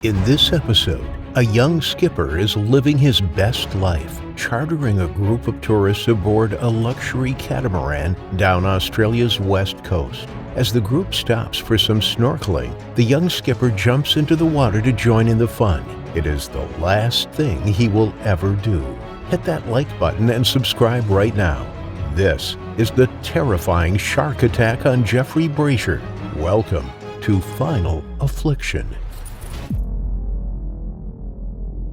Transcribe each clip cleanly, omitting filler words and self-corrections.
In this episode, a young skipper is living his best life, chartering a group of tourists aboard a luxury catamaran down Australia's west coast. As the group stops for some snorkeling, the young skipper jumps into the water to join in the fun. It is the last thing he will ever do. Hit that like button and subscribe right now. This is the terrifying shark attack on Geoffrey Brazier. Welcome to Final Affliction.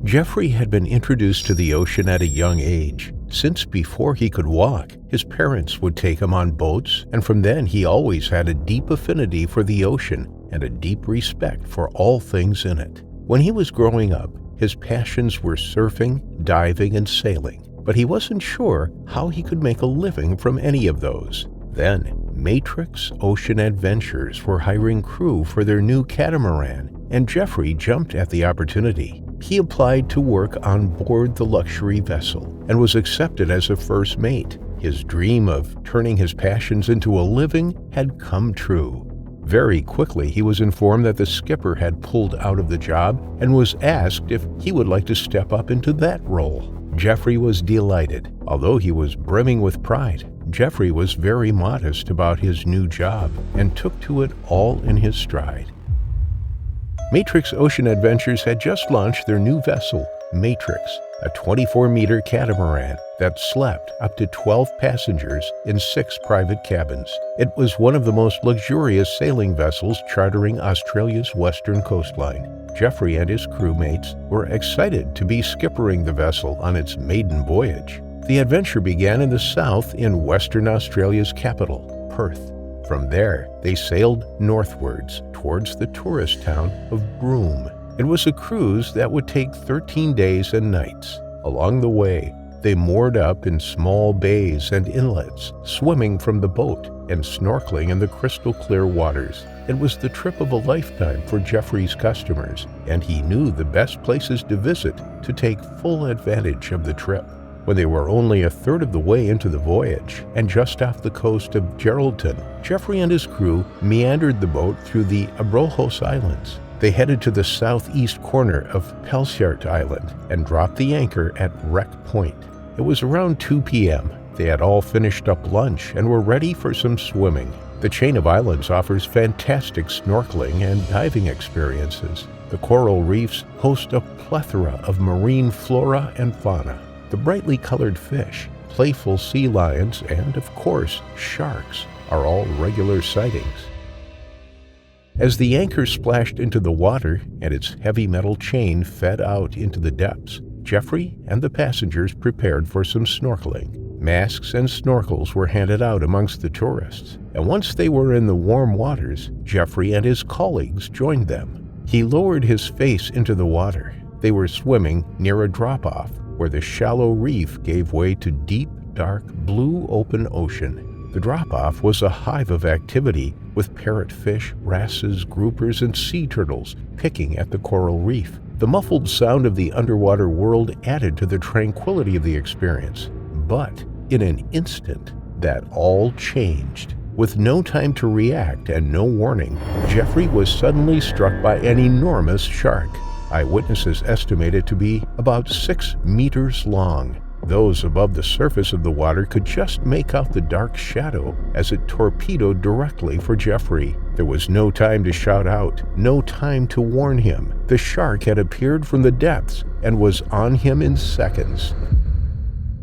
Geoffrey had been introduced to the ocean at a young age. Since before he could walk, his parents would take him on boats, and from then he always had a deep affinity for the ocean and a deep respect for all things in it. When he was growing up, his passions were surfing, diving, and sailing, but he wasn't sure how he could make a living from any of those. Then, Matrix Ocean Adventures were hiring crew for their new catamaran, and Geoffrey jumped at the opportunity. He applied to work on board the luxury vessel and was accepted as a first mate. His dream of turning his passions into a living had come true. Very quickly, he was informed that the skipper had pulled out of the job and was asked if he would like to step up into that role. Geoffrey was delighted. Although he was brimming with pride, Geoffrey was very modest about his new job and took to it all in his stride. Matrix Ocean Adventures had just launched their new vessel, Matrix, a 24-meter catamaran that slept up to 12 passengers in 6 private cabins. It was one of the most luxurious sailing vessels chartering Australia's western coastline. Geoffrey and his crewmates were excited to be skippering the vessel on its maiden voyage. The adventure began in the south in Western Australia's capital, Perth. From there, they sailed northwards towards the tourist town of Broome. It was a cruise that would take 13 days and nights. Along the way, they moored up in small bays and inlets, swimming from the boat and snorkeling in the crystal clear waters. It was the trip of a lifetime for Geoffrey's customers, and he knew the best places to visit to take full advantage of the trip. When they were only a third of the way into the voyage and just off the coast of Geraldton, Geoffrey and his crew meandered the boat through the Abrolhos Islands. They headed to the southeast corner of Pelsiart Island and dropped the anchor at Wreck Point. It was around 2 p.m. They had all finished up lunch and were ready for some swimming. The chain of islands offers fantastic snorkeling and diving experiences. The coral reefs host a plethora of marine flora and fauna. The brightly colored fish, playful sea lions, and, of course, sharks are all regular sightings. As the anchor splashed into the water and its heavy metal chain fed out into the depths, Geoffrey and the passengers prepared for some snorkeling. Masks and snorkels were handed out amongst the tourists, and once they were in the warm waters, Geoffrey and his colleagues joined them. He lowered his face into the water. They were swimming near a drop-off, where the shallow reef gave way to deep, dark, blue open ocean. The drop-off was a hive of activity, with parrotfish, wrasses, groupers, and sea turtles picking at the coral reef. The muffled sound of the underwater world added to the tranquility of the experience. But in an instant, that all changed. With no time to react and no warning, Geoffrey was suddenly struck by an enormous shark. Eyewitnesses estimate it to be about 6 meters long. Those above the surface of the water could just make out the dark shadow as it torpedoed directly for Geoffrey. There was no time to shout out, no time to warn him. The shark had appeared from the depths and was on him in seconds.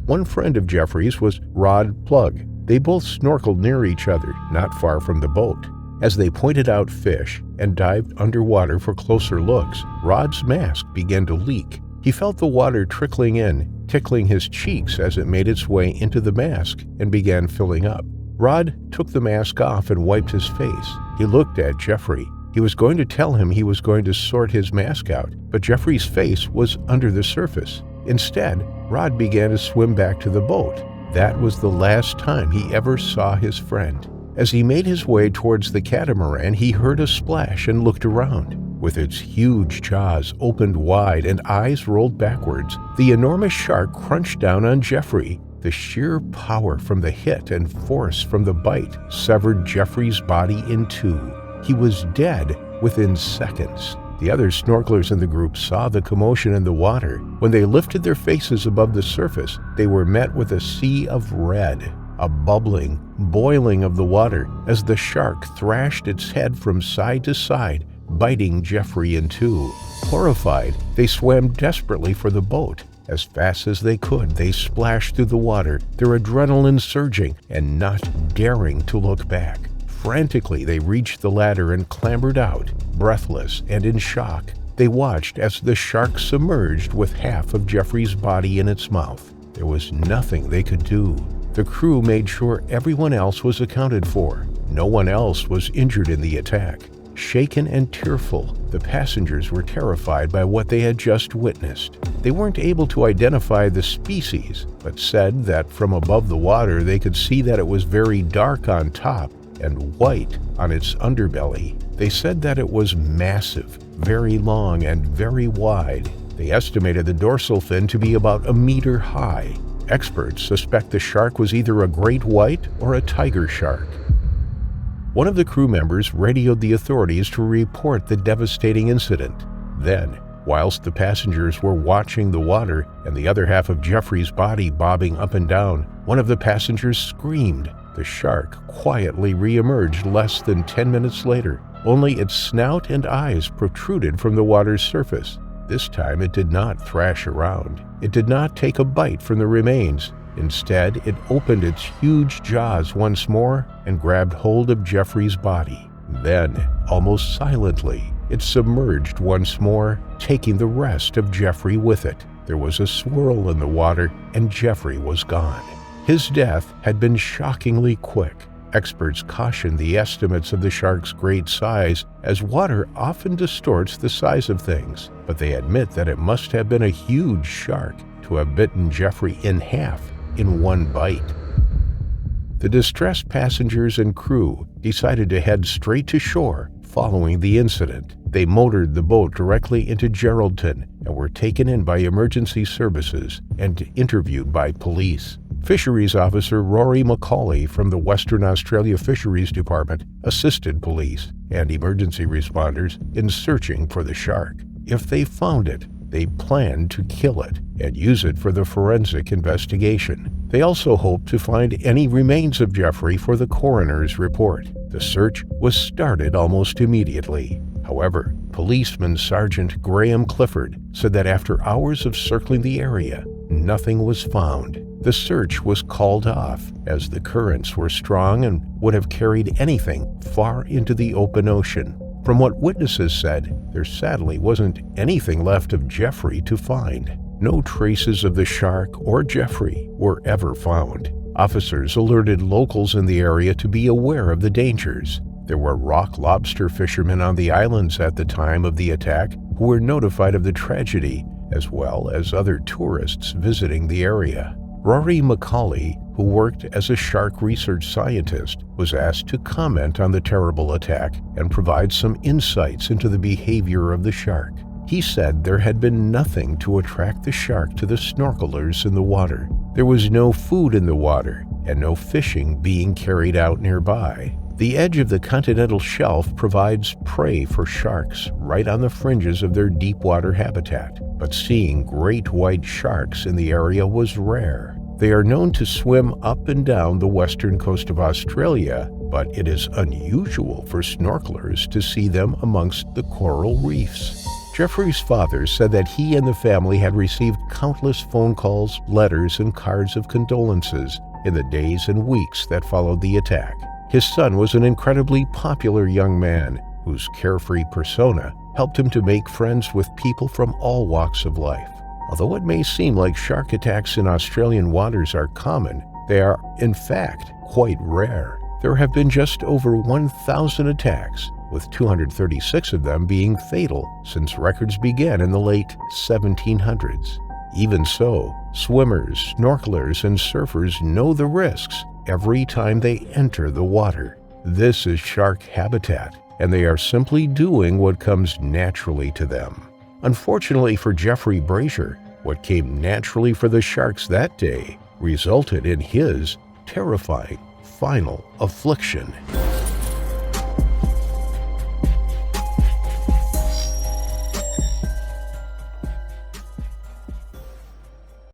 One friend of Geoffrey's was Rod Plug. They both snorkeled near each other, not far from the boat. As they pointed out fish and dived underwater for closer looks, Rod's mask began to leak. He felt the water trickling in, tickling his cheeks as it made its way into the mask and began filling up. Rod took the mask off and wiped his face. He looked at Geoffrey. He was going to tell him he was going to sort his mask out, but Geoffrey's face was under the surface. Instead, Rod began to swim back to the boat. That was the last time he ever saw his friend. As he made his way towards the catamaran, he heard a splash and looked around. With its huge jaws opened wide and eyes rolled backwards, the enormous shark crunched down on Geoffrey. The sheer power from the hit and force from the bite severed Geoffrey's body in two. He was dead within seconds. The other snorkelers in the group saw the commotion in the water. When they lifted their faces above the surface, they were met with a sea of red, a bubbling, boiling of the water as the shark thrashed its head from side to side, biting Geoffrey in two. Horrified, they swam desperately for the boat. As fast as they could, they splashed through the water, their adrenaline surging and not daring to look back. Frantically, they reached the ladder and clambered out. Breathless and in shock, they watched as the shark submerged with half of Geoffrey's body in its mouth. There was nothing they could do. The crew made sure everyone else was accounted for. No one else was injured in the attack. Shaken and tearful, the passengers were terrified by what they had just witnessed. They weren't able to identify the species, but said that from above the water they could see that it was very dark on top and white on its underbelly. They said that it was massive, very long and very wide. They estimated the dorsal fin to be about 1 meter high. Experts suspect the shark was either a great white or a tiger shark. One of the crew members radioed the authorities to report the devastating incident. Then, whilst the passengers were watching the water and the other half of Geoffrey's body bobbing up and down, one of the passengers screamed. The shark quietly re-emerged less than 10 minutes later. Only its snout and eyes protruded from the water's surface. This time it did not thrash around. It did not take a bite from the remains. Instead, it opened its huge jaws once more and grabbed hold of Geoffrey's body. Then, almost silently, it submerged once more, taking the rest of Geoffrey with it. There was a swirl in the water, and Geoffrey was gone. His death had been shockingly quick. Experts caution the estimates of the shark's great size, as water often distorts the size of things, but they admit that it must have been a huge shark to have bitten Geoffrey in half in one bite. The distressed passengers and crew decided to head straight to shore following the incident. They motored the boat directly into Geraldton and were taken in by emergency services and interviewed by police. Fisheries Officer Rory Macaulay from the Western Australia Fisheries Department assisted police and emergency responders in searching for the shark. If they found it, they planned to kill it and use it for the forensic investigation. They also hoped to find any remains of Geoffrey for the coroner's report. The search was started almost immediately. However, policeman Sergeant Graham Clifford said that after hours of circling the area, nothing was found. The search was called off as the currents were strong and would have carried anything far into the open ocean. From what witnesses said, there sadly wasn't anything left of Geoffrey to find. No traces of the shark or Geoffrey were ever found. Officers alerted locals in the area to be aware of the dangers. There were rock lobster fishermen on the islands at the time of the attack who were notified of the tragedy, as well as other tourists visiting the area. Rory Macaulay, who worked as a shark research scientist, was asked to comment on the terrible attack and provide some insights into the behavior of the shark. He said there had been nothing to attract the shark to the snorkelers in the water. There was no food in the water and no fishing being carried out nearby. The edge of the continental shelf provides prey for sharks right on the fringes of their deep water habitat, but seeing great white sharks in the area was rare. They are known to swim up and down the western coast of Australia, but it is unusual for snorkelers to see them amongst the coral reefs. Geoffrey's father said that he and the family had received countless phone calls, letters, and cards of condolences in the days and weeks that followed the attack. His son was an incredibly popular young man whose carefree persona helped him to make friends with people from all walks of life. Although it may seem like shark attacks in Australian waters are common, they are, in fact, quite rare. There have been just over 1,000 attacks, with 236 of them being fatal since records began in the late 1700s. Even so, swimmers, snorkelers, and surfers know the risks every time they enter the water. This is shark habitat, and they are simply doing what comes naturally to them. Unfortunately for Geoffrey Brazier, what came naturally for the sharks that day resulted in his terrifying final affliction.